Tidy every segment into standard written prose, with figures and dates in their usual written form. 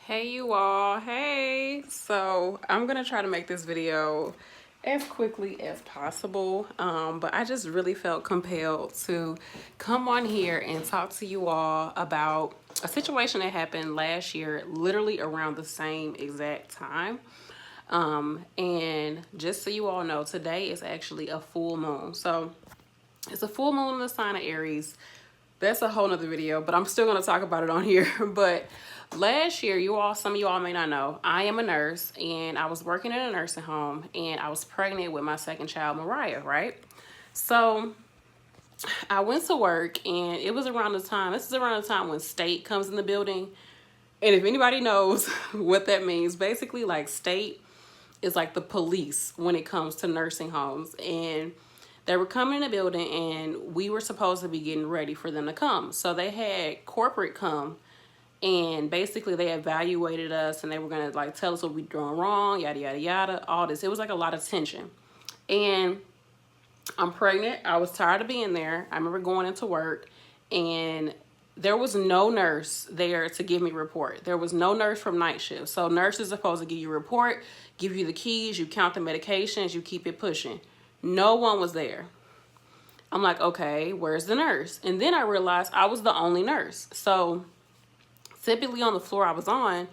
Hey you all, hey. So I'm gonna try to make this video as quickly as possible, but I just really felt compelled to come on here and talk to you all about a situation that happened last year, literally around the same exact time. And just so you all know, today is actually a full moon. So it's a full moon in the sign of Aries. That's a whole nother video, but I'm still gonna talk about it on here. But last year, some of you all may not know, I am a nurse and I was working in a nursing home and I was pregnant with my second child, Mariah, right? So I went to work and it was around the time, this is around the time when state comes in the building. And if anybody knows what that means, basically like state is like the police when it comes to nursing homes. And they were coming in the building and we were supposed to be getting ready for them to come. So they had corporate come and basically they evaluated us and they were going to like tell us what we were doing wrong, yada, yada, yada, all this. It was like a lot of tension. And I'm pregnant. I was tired of being there. I remember going into work and there was no nurse there to give me a report. There was no nurse from night shift. So nurses are supposed to give you a report, give you the keys, you count the medications, you keep it pushing. No one was there. I'm like, okay, where's the nurse? And then I realized I was the only nurse. So typically on the floor I was on,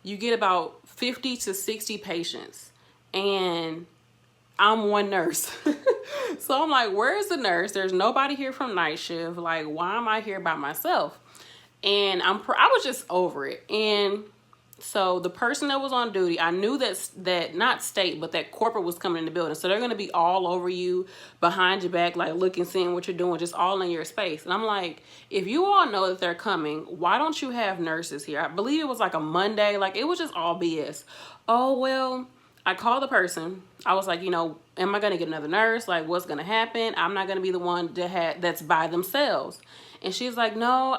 you get about 50 to 60 patients. And I'm one nurse. So I'm like, where's the nurse? There's nobody here from night shift. Like, why am I here by myself? And I was just over it. And so the person that was on duty, I knew that not state, but that corporate was coming in the building. So they're going to be all over you, behind your back, like looking, seeing what you're doing, just all in your space. And I'm like, if you all know that they're coming, why don't you have nurses here? I believe it was like a Monday. Like, it was just all BS. Oh, well, I called the person. I was like, am I going to get another nurse? Like, what's going to happen? I'm not going to be the one that's by themselves. And she's like, no,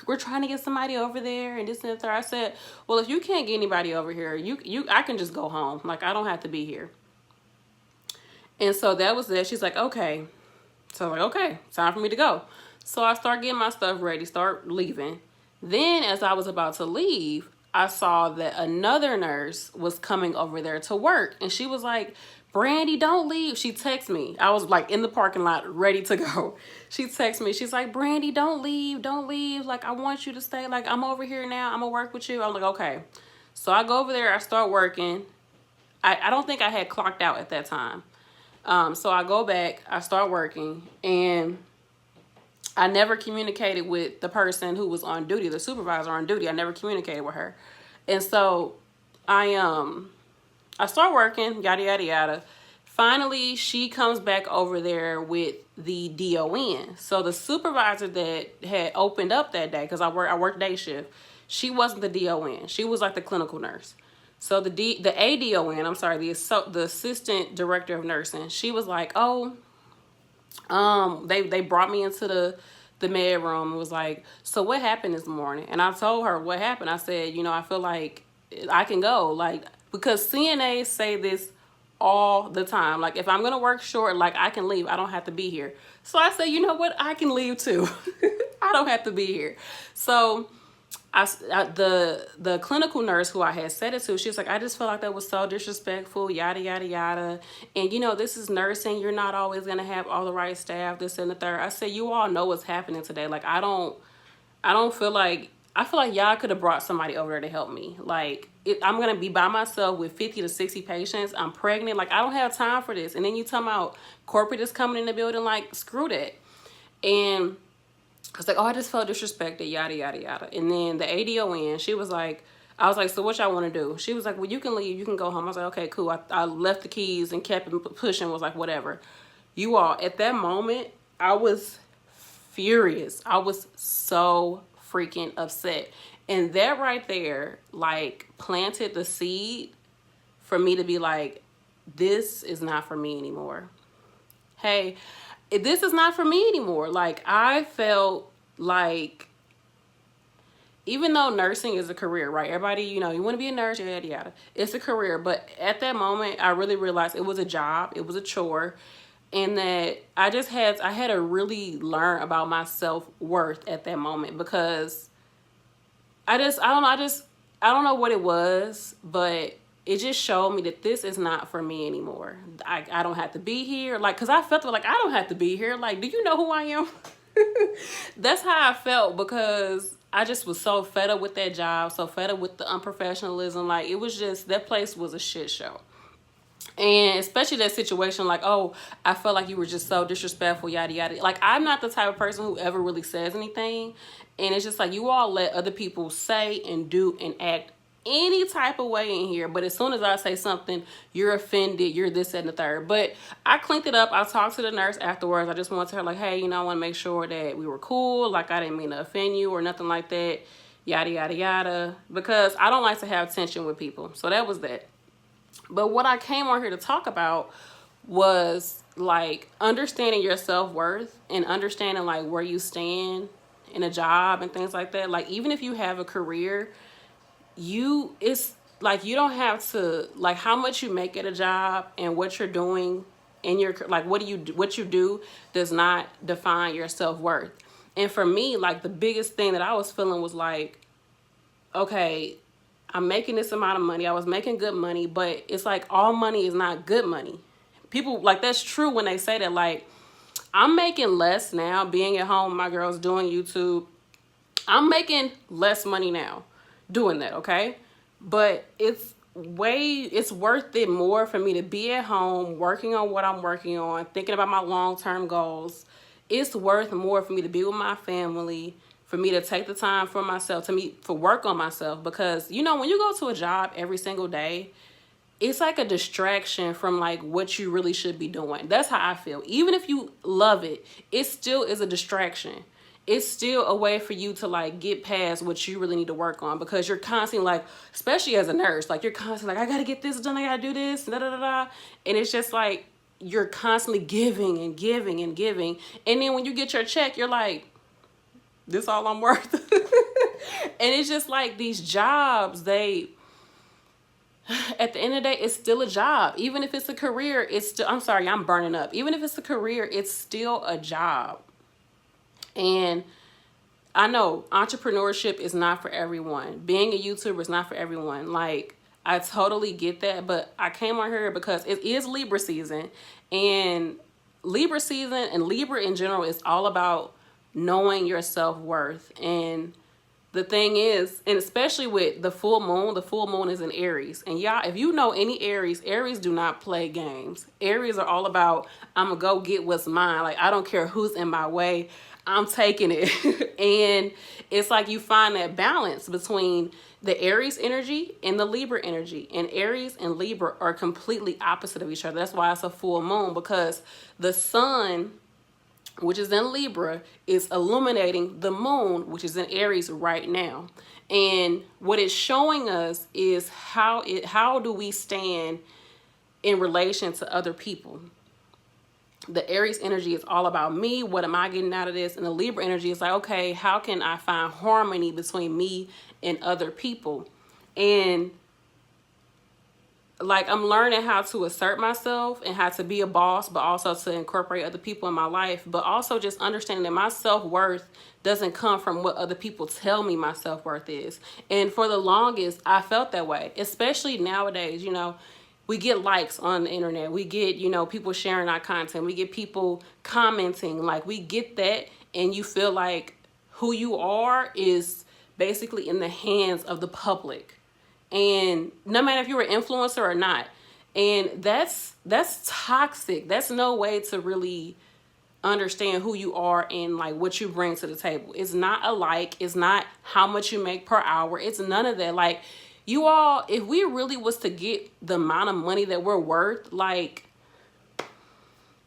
we're trying to get somebody over there and this and that. I said, well, if you can't get anybody over here, I can just go home. Like, I don't have to be here. And so that was it. She's like, okay. So I'm like, okay, time for me to go. So I start getting my stuff ready, start leaving. Then as I was about to leave, I saw that another nurse was coming over there to work. And she was like, Brandy, don't leave. She texted me. I was like in the parking lot ready to go. She texted me. She's like, Brandy, don't leave. Don't leave. Like, I want you to stay. Like, I'm over here now. I'm going to work with you. I'm like, okay. So I go over there. I start working. I don't think I had clocked out at that time. So I go back. I start working. And I never communicated with the person who was on duty, the supervisor on duty. I never communicated with her. And so I start working, yada, yada, yada. Finally, she comes back over there with the DON. So the supervisor that had opened up that day, because I worked day shift, she wasn't the DON. She was like the clinical nurse. So the ADON, I'm sorry, the assistant director of nursing, she was like, oh, they brought me into the med room and was like, so what happened this morning? And I told her what happened. I said, I feel like I can go, like, because CNAs say this all the time. Like, if I'm going to work short, like, I can leave. I don't have to be here. So I said, you know what? I can leave too. I don't have to be here. So the clinical nurse who I had said it to, she was like, I just felt like that was so disrespectful, yada, yada, yada. And, this is nursing. You're not always going to have all the right staff, this and the third. I said, you all know what's happening today. Like, I feel like y'all could have brought somebody over there to help me. Like, I'm going to be by myself with 50 to 60 patients. I'm pregnant. Like, I don't have time for this. And then you talking about corporate is coming in the building. Like, screw that. And I was like, oh, I just felt disrespected, yada, yada, yada. And then the ADON, she was like, I was like, so what y'all want to do? She was like, well, you can leave. You can go home. I was like, okay, cool. I left the keys and kept pushing, was like, whatever. You all, at that moment, I was furious. I was so freaking upset. And that right there, like, planted the seed for me to be like, this is not for me anymore. Hey, this is not for me anymore. Like, I felt like, even though nursing is a career, right? Everybody, you want to be a nurse, yada, yada. It's a career. But at that moment, I really realized it was a job. It was a chore. And that I had to really learn about my self-worth at that moment, because I don't know, I don't know what it was, but it just showed me that this is not for me anymore. I don't have to be here. Like, cause I felt like I don't have to be here. Like, do you know who I am? That's how I felt, because I just was so fed up with that job, so fed up with the unprofessionalism. Like, it was just, that place was a shit show. And especially that situation, like, oh, I felt like you were just so disrespectful, yada yada. Like, I'm not the type of person who ever really says anything. And it's just like, you all let other people say and do and act any type of way in here, but as soon as I say something, you're offended, you're this, that, and the third. But I cleaned it up. I talked to the nurse afterwards. I just wanted to her, like, hey, you know, I want to make sure that we were cool, like I didn't mean to offend you or nothing like that, yada yada yada, because I don't like to have tension with people. So that was that. But what I came on here to talk about was like understanding your self-worth and understanding like where you stand in a job and things like that. Like, even if you have a career, it's like, you don't have to, like, how much you make at a job and what you're doing in your, like, what you do does not define your self-worth. And for me, like, the biggest thing that I was feeling was like, okay, I'm making this amount of money. I was making good money, but it's like, all money is not good money. People, like, that's true when they say that. Like, I'm making less now being at home. My girl's doing YouTube. I'm making less money now doing that, okay? But it's worth it more for me to be at home working on what I'm working on, thinking about my long-term goals. It's worth more for me to be with my family, for me to take the time for myself, for work on myself. Because, you know, when you go to a job every single day, it's like a distraction from like what you really should be doing. That's how I feel. Even if you love it, it still is a distraction. It's still a way for you to like get past what you really need to work on, because you're constantly like, especially as a nurse, like, you're constantly like, I gotta get this done, I gotta do this, da da da da. And it's just like, you're constantly giving and giving and giving. And then when you get your check, you're like, this all I'm worth. And it's just like, these jobs, at the end of the day, it's still a job. Even if it's a career, it's still, I'm sorry, I'm burning up. Even if it's a career, it's still a job. And I know entrepreneurship is not for everyone. Being a YouTuber is not for everyone. Like, I totally get that, but I came on here because it is Libra season, and Libra in general is all about knowing your self-worth. And the thing is, and especially with the full moon is in Aries. And y'all, if you know any Aries do not play games. Aries are all about, I'm gonna go get what's mine. Like, I don't care who's in my way, I'm taking it. And it's like, you find that balance between the Aries energy and the Libra energy. And Aries and Libra are completely opposite of each other. That's why it's a full moon, because the sun, which is in Libra, is illuminating the moon, which is in Aries right now. And what it's showing us is how do we stand in relation to other people. The Aries energy is all about me. What am I getting out of this? And the Libra energy is like, okay, how can I find harmony between me and other people? And like, I'm learning how to assert myself and how to be a boss, but also to incorporate other people in my life. But also just understanding that my self-worth doesn't come from what other people tell me my self-worth is. And for the longest, I felt that way, especially nowadays. You know, we get likes on the internet. We get, you know, people sharing our content. We get people commenting. Like, we get that, and you feel like who you are is basically in the hands of the public. And no matter if you're an influencer or not. And that's toxic. That's no way to really understand who you are and like what you bring to the table. It's not a like. It's not how much you make per hour. It's none of that. Like, you all, if we really was to get the amount of money that we're worth, like,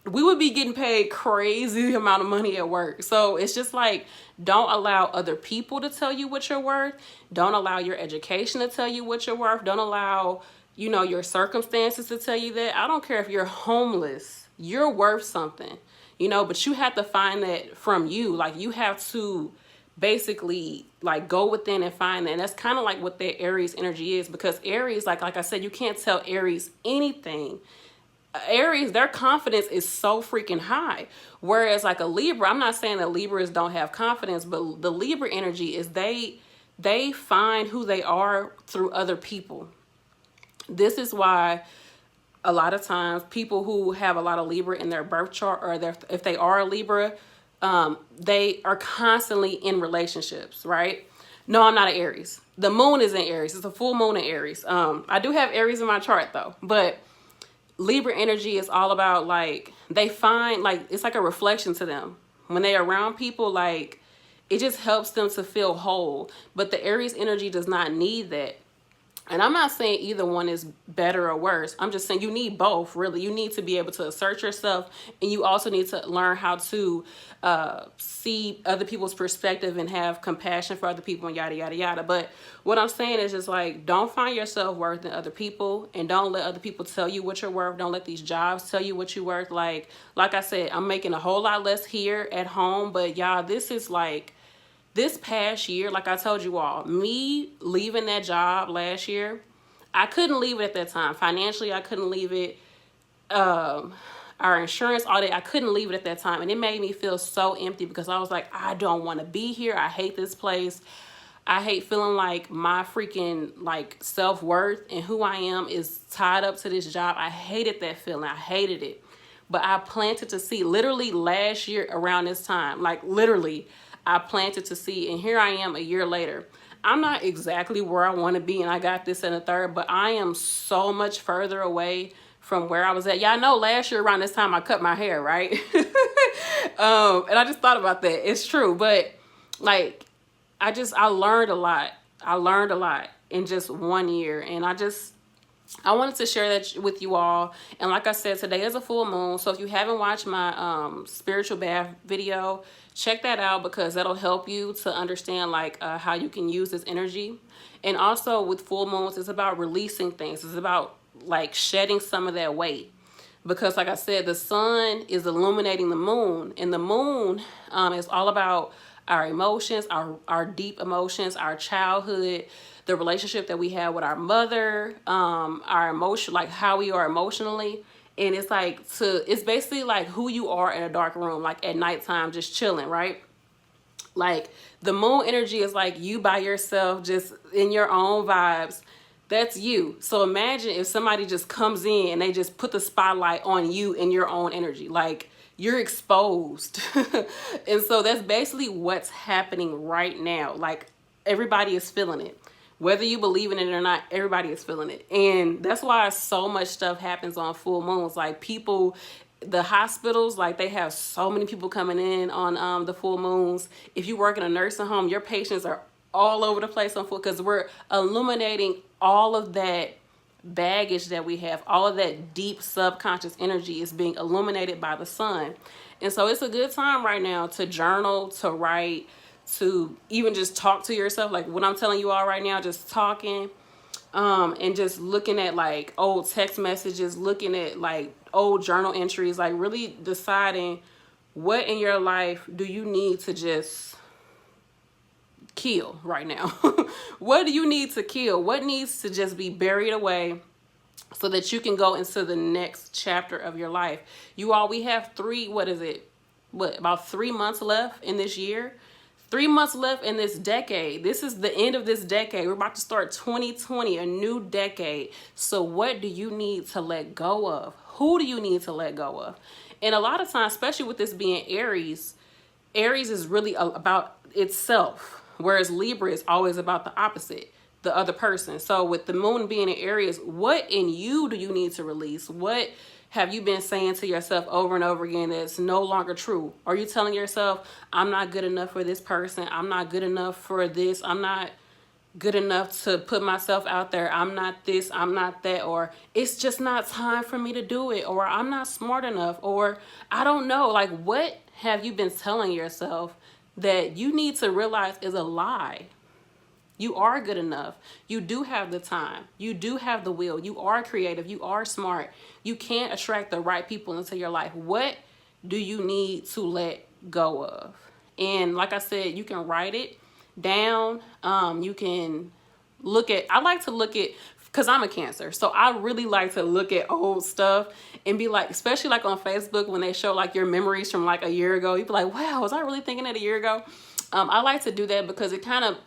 we would be getting paid crazy amount of money at work. So it's just like, don't allow other people to tell you what you're worth. Don't allow your education to tell you what you're worth. Don't allow, you know, your circumstances to tell you that. I don't care if you're homeless, you're worth something, you know, but you have to find that from you. Like, you have to basically like go within and find that. And that's kind of like what their Aries energy is, because Aries, like I said, you can't tell Aries anything. Aries, their confidence is so freaking high. Whereas like a Libra, I'm not saying that Libras don't have confidence, but the Libra energy is they they find who they are through other people. This is why a lot of times people who have a lot of Libra in their birth chart, or if they are a Libra, they are constantly in relationships, right? No, I'm not an Aries. The moon is in Aries. It's a full moon in Aries. I do have Aries in my chart though, but Libra energy is all about, like, they find, like, it's like a reflection to them. When they're around people, like, it just helps them to feel whole. But the Aries energy does not need that. And I'm not saying either one is better or worse. I'm just saying you need both, really. You need to be able to assert yourself, and you also need to learn how to see other people's perspective and have compassion for other people and yada, yada, yada. But what I'm saying is just, like, don't find your self-worth in other people, and don't let other people tell you what you're worth. Don't let these jobs tell you what you're worth. Like I said, I'm making a whole lot less here at home, but y'all, this is like, this past year, like I told you all, me leaving that job last year, I couldn't leave it at that time. Financially, I couldn't leave it. Our insurance audit, I couldn't leave it at that time. And it made me feel so empty, because I was like, I don't want to be here. I hate this place. I hate feeling like my freaking, like, self-worth and who I am is tied up to this job. I hated that feeling. I hated it. But I planted to see, literally last year around this time, like, literally, I planted to see, and here I am a year later. I'm not exactly where I want to be, and I got this and a third, but I am so much further away from where I was at. Y'all know last year around this time I cut my hair, right? And I just thought about that. It's true, but, like, I learned a lot. I learned a lot in just 1 year, and I wanted to share that with you all. And like I said, today is a full moon. So if you haven't watched my spiritual bath video, check that out, because that'll help you to understand, like, how you can use this energy. And also with full moons, it's about releasing things. It's about, like, shedding some of that weight. Because like I said, the sun is illuminating the moon, and the moon is all about our emotions, our deep emotions, our childhood, the relationship that we have with our mother, our emotion, like how we are emotionally. And it's like, it's basically like who you are in a dark room, like at nighttime, just chilling, right? Like the moon energy is like you by yourself, just in your own vibes. That's you. So imagine if somebody just comes in and they just put the spotlight on you in your own energy, like you're exposed. And so that's basically what's happening right now. Like everybody is feeling it. Whether you believe in it or not, everybody is feeling it. And that's why so much stuff happens on full moons. Like people, the hospitals, like they have so many people coming in on the full moons. If you work in a nursing home, your patients are all over the place on full, because we're illuminating all of that baggage that we have. All of that deep subconscious energy is being illuminated by the sun. And so it's a good time right now to journal, to write, to even just talk to yourself, like what I'm telling you all right now, just talking, and just looking at like old text messages, looking at like old journal entries, like really deciding what in your life do you need to just kill right now. What do you need to kill? What needs to just be buried away so that you can go into the next chapter of your life? You all, we have about 3 months left in this year. 3 months left in this decade. This is the end of this decade. We're about to start 2020, a new decade. So what do you need to let go of? Who do you need to let go of? And a lot of times, especially with this being Aries, Aries is really about itself, whereas Libra is always about the opposite, the other person. So with the moon being in Aries, what in you do you need to release? What have you been saying to yourself over and over again that's no longer true? Are you telling yourself, I'm not good enough for this person. I'm not good enough for this. I'm not good enough to put myself out there. I'm not this, I'm not that, or it's just not time for me to do it, or I'm not smart enough, or I don't know. Like, what have you been telling yourself that you need to realize is a lie? You are good enough. You do have the time. You do have the will. You are creative. You are smart. You can attract the right people into your life. What do you need to let go of? And like I said, you can write it down. You can I like to look at, because I'm a Cancer, so I really like to look at old stuff and be like, especially like on Facebook when they show like your memories from like a year ago, you'd be like, wow, was I really thinking that a year ago? I like to do that because it kind of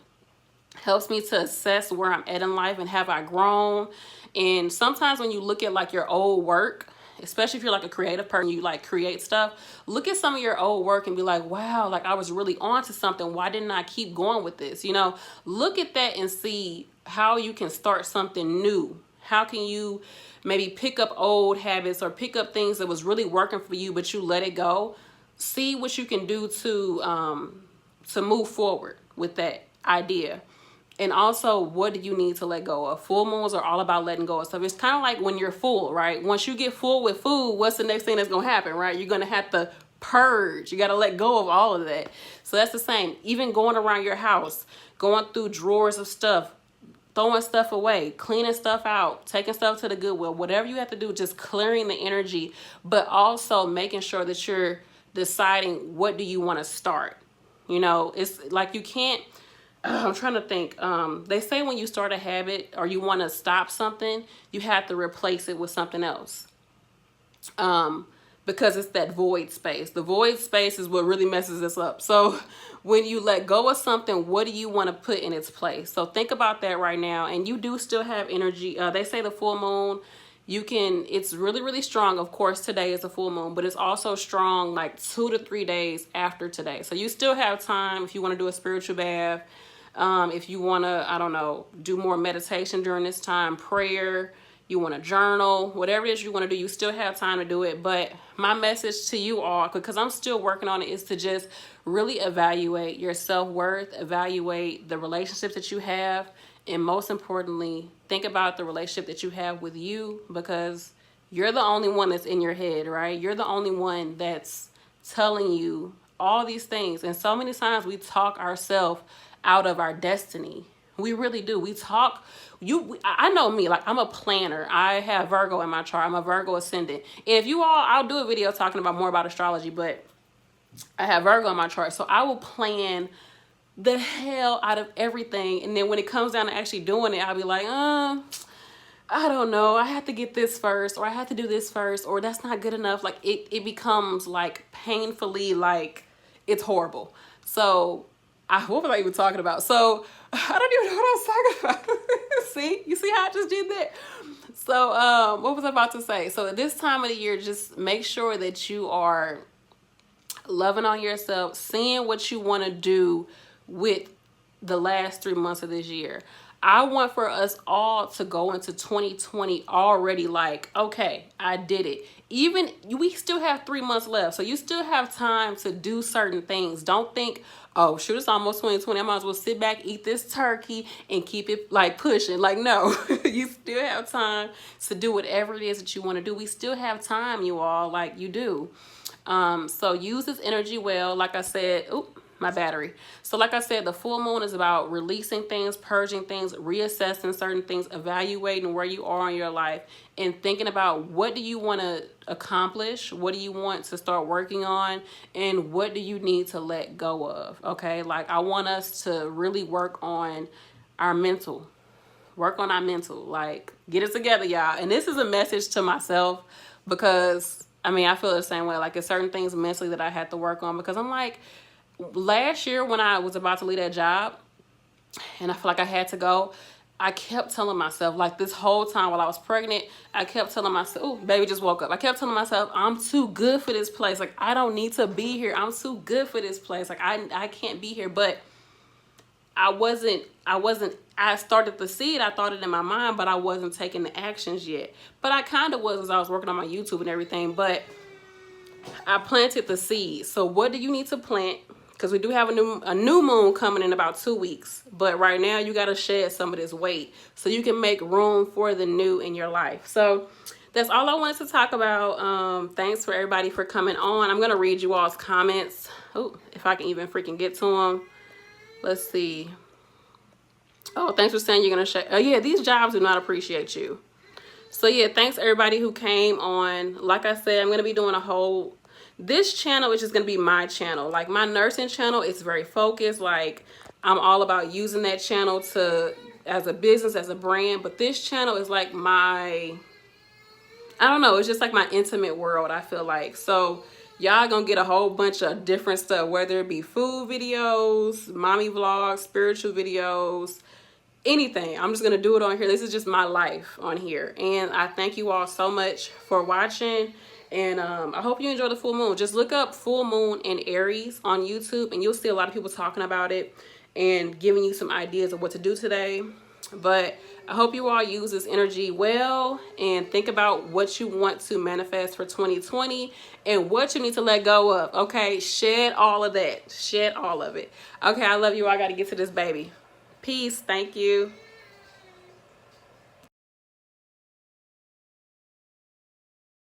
helps me to assess where I'm at in life and have I grown. And sometimes when you look at like your old work, especially if you're like a creative person, you like create stuff, look at some of your old work and be like, wow, like I was really on to something. Why didn't I keep going with this? You know, look at that and see how you can start something new. How can you maybe pick up old habits or pick up things that was really working for you, but you let it go? See what you can do to move forward with that idea. And also, what do you need to let go of? Full moons are all about letting go of stuff. It's kind of like when you're full, right? Once you get full with food, what's the next thing that's going to happen, right? You're going to have to purge. You got to let go of all of that. So that's the same. Even going around your house, going through drawers of stuff, throwing stuff away, cleaning stuff out, taking stuff to the Goodwill, whatever you have to do, just clearing the energy, but also making sure that you're deciding what do you want to start. You know, it's like you can't, I'm trying to think. They say when you start a habit or you want to stop something, you have to replace it with something else. Because it's that void space. The void space is what really messes us up. So when you let go of something, what do you want to put in its place? So think about that right now. And you do still have energy. They say the full moon, it's really, really strong. Of course, today is a full moon, but it's also strong like 2 to 3 days after today. So you still have time if you want to do a spiritual bath. If you want to, I don't know, do more meditation during this time, prayer, you want to journal, whatever it is you want to do, you still have time to do it. But my message to you all, because I'm still working on it, is to just really evaluate your self-worth, evaluate the relationships that you have, and most importantly, think about the relationship that you have with you, because you're the only one that's in your head, right? You're the only one that's telling you all these things. And so many times we talk ourselves out of our destiny. We really do. We talk, I know me, like I'm a planner. I have Virgo in my chart. I'm a Virgo ascendant. And if you all, I'll do a video talking about more about astrology, but I have Virgo in my chart. So I will plan the hell out of everything. And then when it comes down to actually doing it, I'll be like, I don't know. I have to get this first, or I have to do this first, or that's not good enough. Like it becomes like painfully like it's horrible. So what was I even talking about? So I don't even know what I was talking about. See, you see how I just did that? So what was I about to say? So at this time of the year, just make sure that you are loving on yourself, seeing what you want to do with the last 3 months of this year. I want for us all to go into 2020 already like, okay, I did it. Even we still have 3 months left. So you still have time to do certain things. Don't think, oh, shoot, it's almost 2020. I might as well sit back, eat this turkey and keep it like pushing. Like, no, you still have time to do whatever it is that you want to do. We still have time, you all, like you do. So use this energy well. Like I said, my battery. So like I said, the full moon is about releasing things, purging things, reassessing certain things, evaluating where you are in your life, and thinking about what do you want to accomplish, what do you want to start working on, and what do you need to let go of. Okay, like I want us to really work on our mental. Like get it together, y'all. And this is a message to myself, because I mean, I feel the same way. Like, there's certain things mentally that I had to work on, because I'm like, last year when I was about to leave that job and I feel like I had to go, I kept telling myself, like this whole time while I was pregnant, I kept telling myself, oh, baby just woke up. I kept telling myself, I'm too good for this place. Like, I don't need to be here. I'm too good for this place. Like, I can't be here. But I started the seed. I thought it in my mind, but I wasn't taking the actions yet. But I kind of was as I was working on my YouTube and everything. But I planted the seed. So what do you need to plant? Because we do have a new moon coming in about 2 weeks. But right now you got to shed some of this weight so you can make room for the new in your life. So that's all I wanted to talk about. Thanks for everybody for coming on. I'm going to read you all's comments. Oh, if I can even freaking get to them. Let's see. Oh, thanks for saying you're going to share. Oh, yeah, these jobs do not appreciate you. So, yeah, thanks everybody who came on. Like I said, I'm going to be doing this channel is just going to be my channel. Like, my nursing channel is very focused. Like, I'm all about using that channel as a business, as a brand. But this channel is like I don't know, it's just like my intimate world, I feel like. So, Y'all gonna get a whole bunch of different stuff, whether it be food videos, mommy vlogs, spiritual videos, anything. I'm just gonna do it on here. This is just my life on here. And I thank you all so much for watching. And I hope you enjoy the full moon. Just look up full moon in Aries on YouTube and you'll see a lot of people talking about it and giving you some ideas of what to do today. But I hope you all use this energy well and think about what you want to manifest for 2020 and what you need to let go of. Okay, shed all of that. Shed all of it. Okay, I love you. I got to get to this baby. Peace. Thank you.